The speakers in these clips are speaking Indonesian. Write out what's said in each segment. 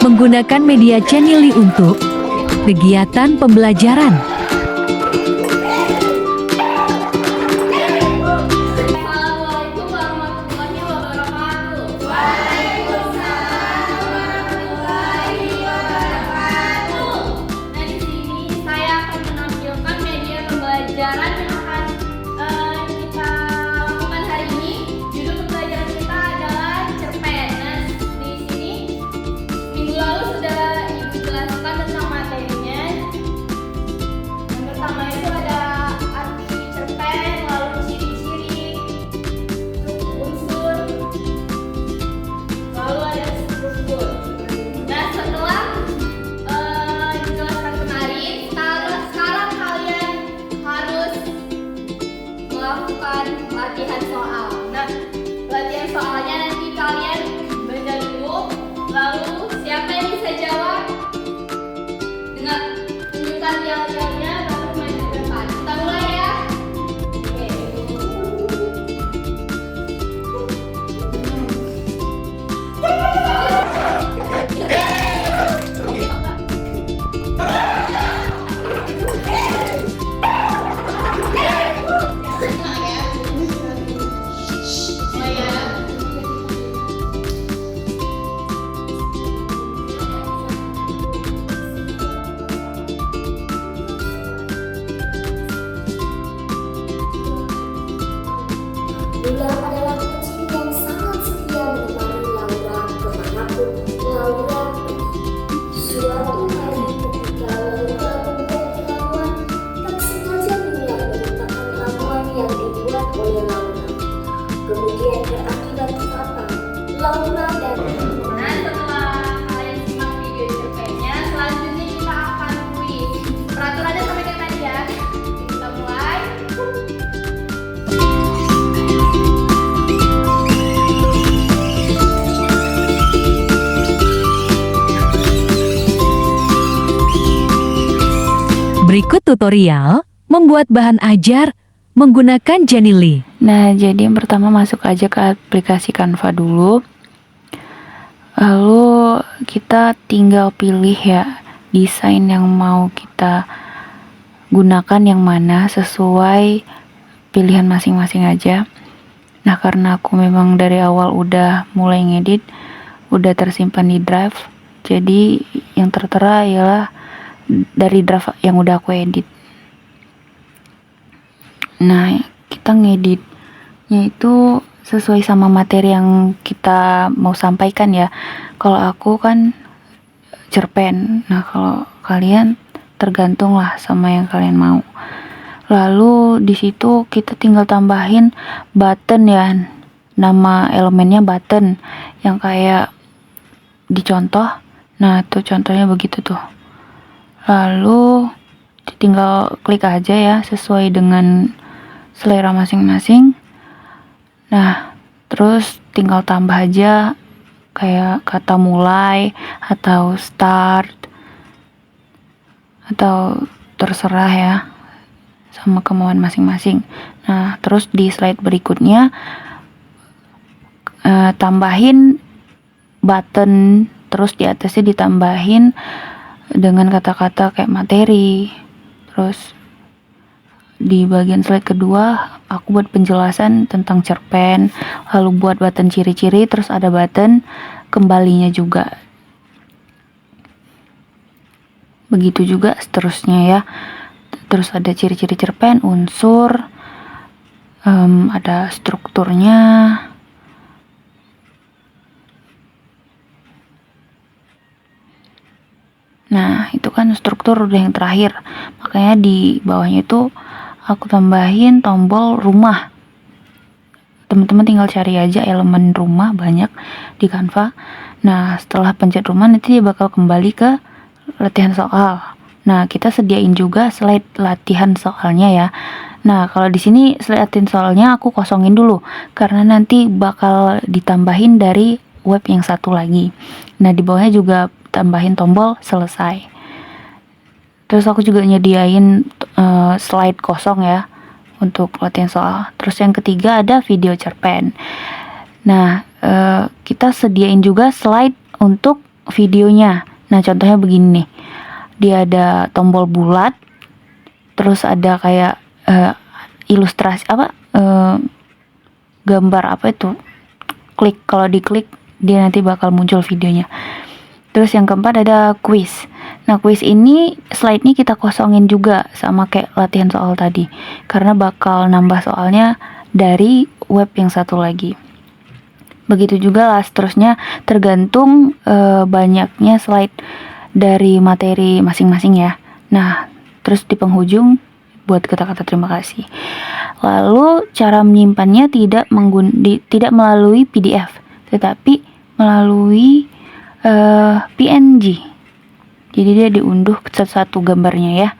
Menggunakan media Channelly untuk kegiatan pembelajaran. Assalamualaikum warahmatullahi wabarakatuh. Waalaikumsalam warahmatullahi wabarakatuh. Nah, di sini saya akan menampilkan media pembelajaran yang akan kita lakukan hari ini. Judul pembelajaran kita adalah cerpen. Nah, di sini minggu lalu sudah Ibu jelaskan tentang materinya. Yang pertama itu ada arti cerpen, lalu ciri-ciri, unsur, lalu ada struktur. Nah, setelah dijelaskan kemarin, sekarang kalian harus melakukan latihan soal. Nah, latihan soalnya nanti kalian baca dulu, lalu siapa yang bisa jawab dengan tunjukkan yel-yelnya baru maju ke depan. Kita mulai ya. Oke. Mulai ya. Lula adalah kucing yang sangat setia menemani Laura kemanapun Laura pergi. Suatu hari ketika Laura membuat ramuan, tak sengaja Lula meletakkan ramuan yang dibuat oleh Laura. Kemudian berakibat fatal. Laura dan Nah, setelah kalian simak video cerpennya, selanjutnya kita akan kuis. Peraturannya sama kayak tadi ya. Kita mulai. Berikut tutorial membuat bahan ajar menggunakan Channelly. Nah, jadi yang pertama masuk aja ke aplikasi Canva dulu. Lalu kita tinggal pilih ya desain yang mau kita gunakan yang mana sesuai pilihan masing-masing aja. Nah, karena aku memang dari awal udah mulai ngedit, udah tersimpan di drive. Jadi yang tertera ialah dari draft yang udah aku edit. Nah, kita ngeditnya itu sesuai sama materi yang kita mau sampaikan ya. Kalau aku kan cerpen. Nah, kalau kalian tergantung lah sama yang kalian mau. Lalu di situ kita tinggal tambahin button ya. Nama elemennya button yang kayak dicontoh. Nah, tuh contohnya begitu tuh. Lalu tinggal klik aja ya sesuai dengan selera masing-masing. Nah, terus tinggal tambah aja kayak kata mulai atau start atau terserah ya sama kemauan masing-masing. Nah, terus di slide berikutnya tambahin button, terus di atasnya ditambahin dengan kata-kata kayak materi. Terus di bagian slide kedua aku buat penjelasan tentang cerpen, lalu buat button ciri-ciri, terus ada button kembalinya juga. Begitu juga seterusnya ya. Terus ada ciri-ciri cerpen, unsur, ada strukturnya. Nah, itu kan struktur udah yang terakhir. Makanya di bawahnya itu aku tambahin tombol rumah. Teman-teman tinggal cari aja elemen rumah, banyak di Canva. Nah, setelah pencet rumah nanti dia bakal kembali ke latihan soal. Nah, kita sediain juga slide latihan soalnya ya. Nah, kalau di sini slide latihan soalnya aku kosongin dulu karena nanti bakal ditambahin dari web yang satu lagi. Nah, di bawahnya juga tambahin tombol selesai. Terus aku juga nyediain slide kosong ya untuk latihan soal. Terus yang ketiga ada video cerpen. Nah, kita sediain juga slide untuk videonya. Nah, contohnya begini nih. Dia ada tombol bulat, terus ada kayak ilustrasi gambar apa itu. Kalau diklik dia nanti bakal muncul videonya. Terus yang keempat ada quiz. Nah, quiz ini slide-nya kita kosongin juga sama kayak latihan soal tadi, karena bakal nambah soalnya dari web yang satu lagi. Begitu juga lah seterusnya, tergantung banyaknya slide dari materi masing-masing ya. Nah, terus di penghujung buat kata-kata terima kasih. Lalu cara menyimpannya tidak melalui PDF, tetapi melalui PNG. Jadi dia diunduh satu-satu gambarnya ya.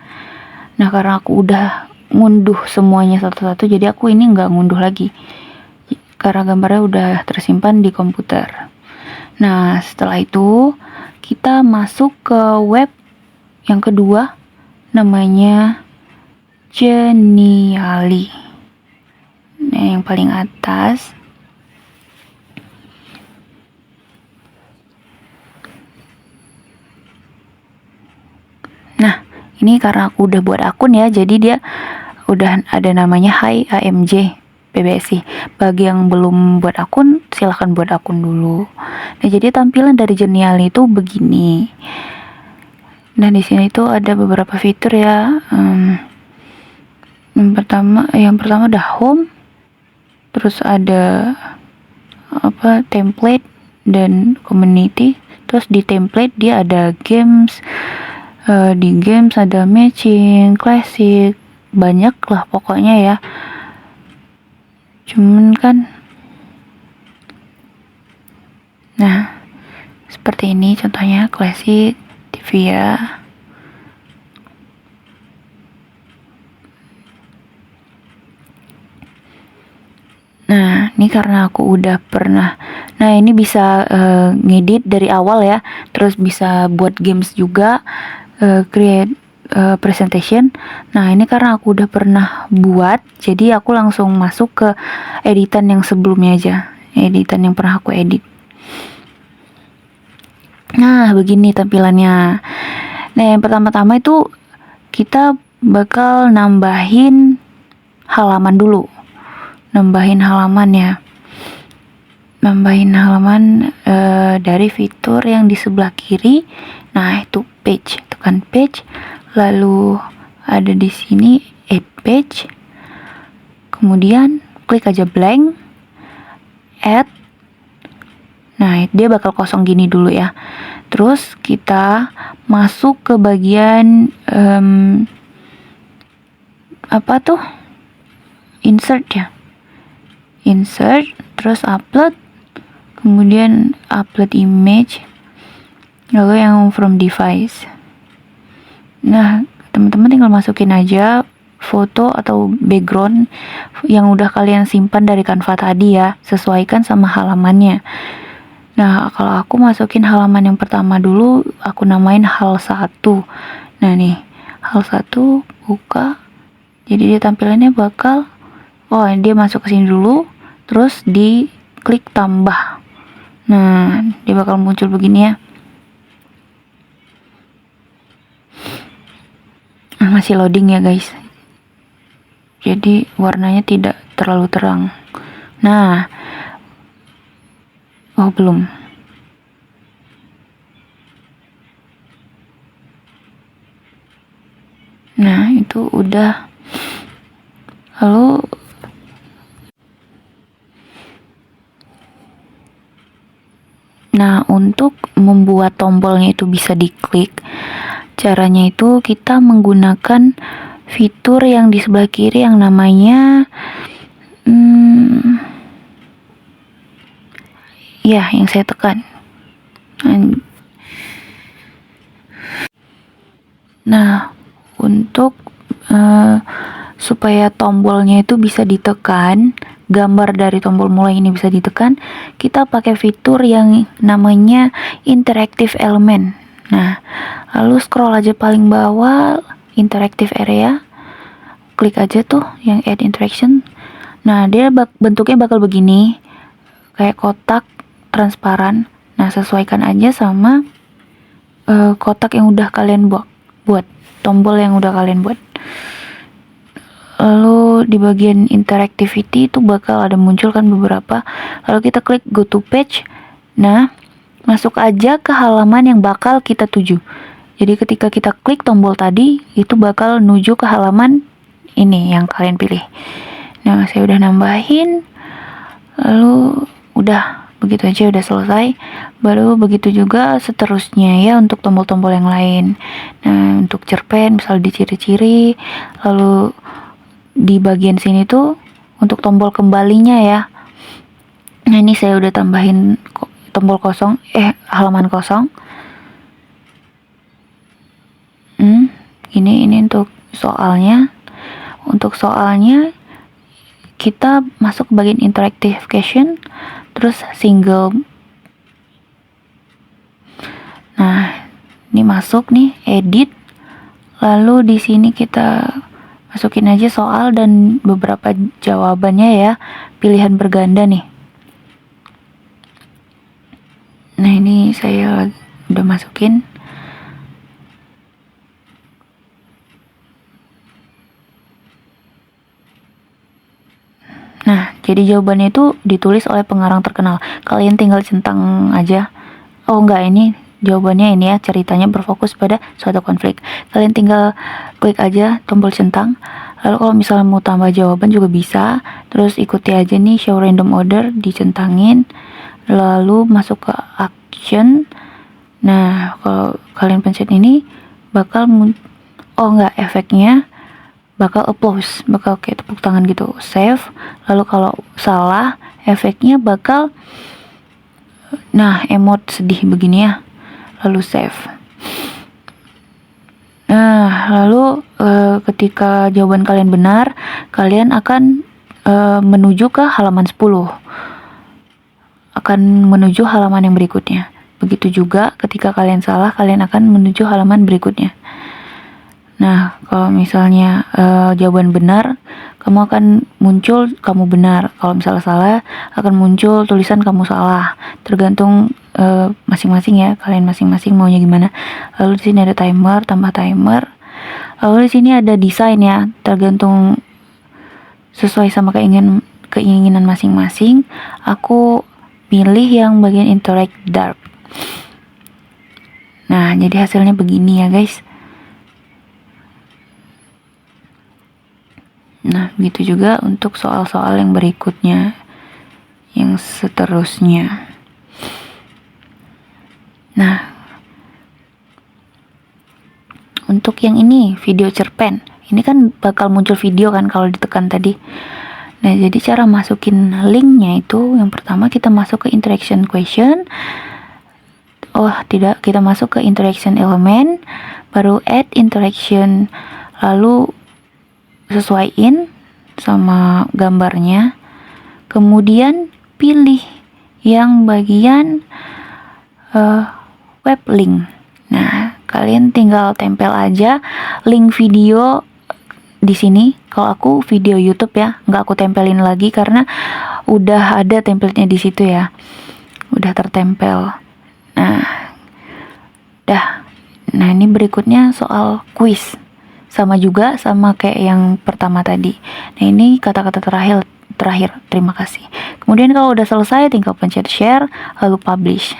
Nah, karena aku udah ngunduh semuanya satu-satu, jadi aku ini nggak ngunduh lagi karena gambarnya udah tersimpan di komputer. Nah, setelah itu kita masuk ke web yang kedua, namanya Genially. Nah, yang paling atas. Nah, ini karena aku udah buat akun ya, jadi dia udah ada namanya Hai AMJ PBSI. Bagi yang belum buat akun, silahkan buat akun dulu. Nah, jadi tampilan dari Genially itu begini. Nah, di sini tuh ada beberapa fitur ya. Yang pertama ada home, terus ada template dan community. Terus di template dia ada games. Di games ada matching, classic, banyak lah pokoknya ya. Cuman kan, nah seperti ini contohnya classic TV ya. Nah, ini karena aku udah pernah. Nah, ini bisa ngedit dari awal ya. Terus bisa buat games juga, create presentation. Nah, ini karena aku udah pernah buat, jadi aku langsung masuk ke editan yang sebelumnya aja. Editan yang pernah aku edit. Nah, begini tampilannya. Nah, yang pertama-tama itu kita bakal nambahin halaman dulu. Nambahin halaman dari fitur yang di sebelah kiri. Nah, itu page, tekan page, lalu ada di sini add page, kemudian klik aja blank, add. Nah, dia bakal kosong gini dulu ya. Terus kita masuk ke bagian insert ya. Insert, terus upload, kemudian upload image, lalu yang from device. Nah, teman-teman tinggal masukin aja foto atau background yang udah kalian simpan dari Canva tadi ya, sesuaikan sama halamannya. Nah, kalau aku masukin halaman yang pertama dulu, aku namain hal 1. Nah nih, hal 1 buka, jadi dia tampilannya bakal dia masuk ke sini dulu, terus di klik tambah. Nah, dia bakal muncul begini ya. Masih loading ya guys, jadi warnanya tidak terlalu terang. Nah, belum. Nah, itu udah. Lalu untuk membuat tombolnya itu bisa diklik, caranya itu kita menggunakan fitur yang di sebelah kiri yang namanya yang saya tekan. Nah, untuk supaya tombolnya itu bisa ditekan, gambar dari tombol mulai ini bisa ditekan, kita pakai fitur yang namanya interactive element. Nah, lalu scroll aja paling bawah, interactive area, klik aja tuh yang add interaction. Nah, dia bentuknya bakal begini, kayak kotak transparan. Nah, sesuaikan aja sama kotak yang udah kalian buat, tombol yang udah kalian buat. Lalu di bagian interactivity itu bakal ada muncul kan beberapa. Lalu kita klik go to page. Nah, masuk aja ke halaman yang bakal kita tuju. Jadi ketika kita klik tombol tadi, itu bakal nuju ke halaman ini yang kalian pilih. Nah, saya udah nambahin. Lalu udah begitu aja, udah selesai. Baru begitu juga seterusnya ya untuk tombol-tombol yang lain. Nah, untuk cerpen misal di ciri-ciri. Lalu di bagian sini tuh untuk tombol kembalinya ya. Nah, ini saya udah tambahin tombol kosong, halaman kosong. Ini untuk soalnya. Untuk soalnya kita masuk ke bagian interactive question, terus single. Nah, ini masuk nih edit. Lalu di sini kita masukin aja soal dan beberapa jawabannya ya, pilihan berganda nih. Nah, ini saya udah masukin. Nah, jadi jawabannya itu ditulis oleh pengarang terkenal. Kalian tinggal centang aja. Oh enggak, ini jawabannya ini ya, ceritanya berfokus pada suatu konflik. Kalian tinggal klik aja tombol centang. Lalu kalau misalnya mau tambah jawaban juga bisa. Terus ikuti aja nih show random order, dicentangin. Lalu masuk ke action. Nah, kalau kalian pencet ini bakal efeknya bakal applause, bakal kayak tepuk tangan gitu. Save. Lalu kalau salah, efeknya bakal emot sedih begini ya. Lalu save. Nah, lalu ketika jawaban kalian benar, kalian akan menuju ke halaman 10. Akan menuju halaman yang berikutnya. Begitu juga ketika kalian salah, kalian akan menuju halaman berikutnya. Nah, kalau misalnya jawaban benar, kamu akan muncul kamu benar. Kalau misalnya salah, akan muncul tulisan kamu salah. Tergantung masing-masing ya, kalian masing-masing maunya gimana. Lalu di sini ada timer, tambah timer. Lalu di sini ada desain ya, tergantung sesuai sama keinginan masing-masing. Aku pilih yang bagian interact dark. Nah, jadi hasilnya begini ya guys. Nah, begitu juga untuk soal-soal yang berikutnya, yang seterusnya. Nah, untuk yang ini, video cerpen. Ini kan bakal muncul video kan kalau ditekan tadi. Nah, jadi cara masukin linknya itu, yang pertama kita masuk ke interaction question. Kita masuk ke interaction element, baru add interaction, lalu sesuaiin sama gambarnya, kemudian pilih yang bagian web link. Nah, kalian tinggal tempel aja link video di sini. Kalau aku video YouTube ya, nggak aku tempelin lagi karena udah ada template-nya di situ ya, udah tertempel. Nah, ini berikutnya soal quiz. Sama juga sama kayak yang pertama tadi. Nah, ini kata-kata terakhir, terima kasih. Kemudian kalau udah selesai tinggal pencet share, lalu publish.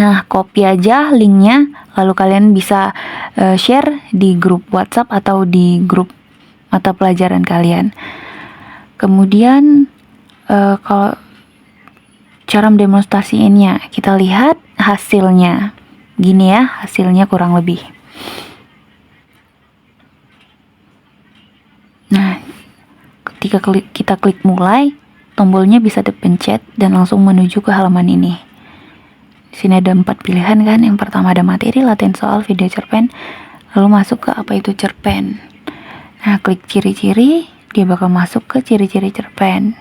Nah, copy aja linknya, lalu kalian bisa share di grup WhatsApp atau di grup mata pelajaran kalian. Kemudian kalau cara mendemonstrasiinnya, kita lihat hasilnya. Gini ya, hasilnya kurang lebih. Nah, ketika kita klik mulai, tombolnya bisa dipencet dan langsung menuju ke halaman ini. Di sini ada 4 pilihan kan. Yang pertama ada materi, latihan soal, video cerpen, lalu masuk ke apa itu cerpen. Nah, klik ciri-ciri, dia bakal masuk ke ciri-ciri cerpen.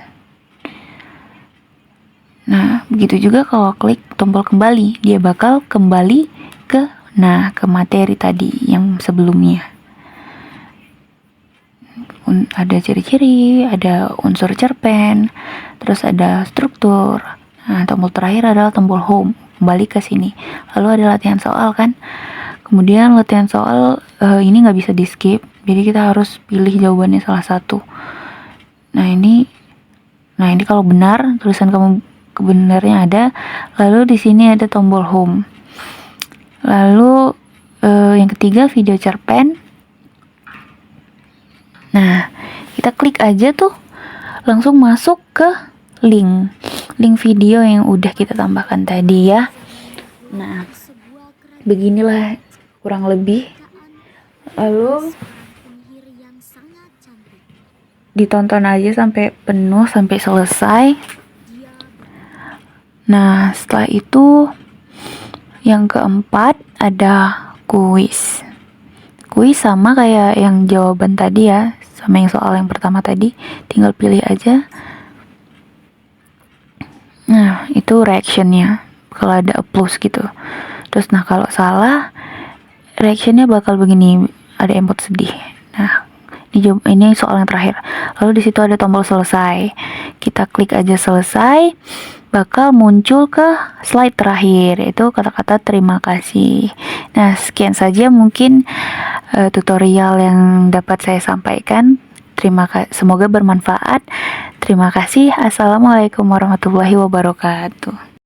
Nah, begitu juga kalau klik tombol kembali, dia bakal kembali ke materi tadi yang sebelumnya. Ada ciri-ciri, ada unsur cerpen, terus ada struktur. Nah, tombol terakhir adalah tombol home. kembali ke sini. Lalu ada latihan soal kan. Kemudian latihan soal ini nggak bisa di skip, jadi kita harus pilih jawabannya salah satu. Nah ini kalau benar, tulisan kamu kebenarannya ada. Lalu di sini ada tombol home. Lalu yang ketiga video cerpen. Nah kita klik aja tuh, langsung masuk ke link video yang udah kita tambahkan tadi ya. Nah beginilah kurang lebih. Lalu ditonton aja sampai penuh, sampai selesai. Nah setelah itu yang keempat ada kuis. Kuis sama kayak yang jawaban tadi ya, sama yang soal yang pertama tadi, tinggal pilih aja. Nah itu reactionnya kalau ada applause gitu. Terus nah kalau salah reactionnya bakal begini, ada emot sedih. Nah ini soal yang terakhir. Lalu di situ ada tombol selesai. Kita klik aja selesai, bakal muncul ke slide terakhir, yaitu kata-kata terima kasih. Nah sekian saja mungkin tutorial yang dapat saya sampaikan. Semoga bermanfaat. Terima kasih. Assalamualaikum warahmatullahi wabarakatuh.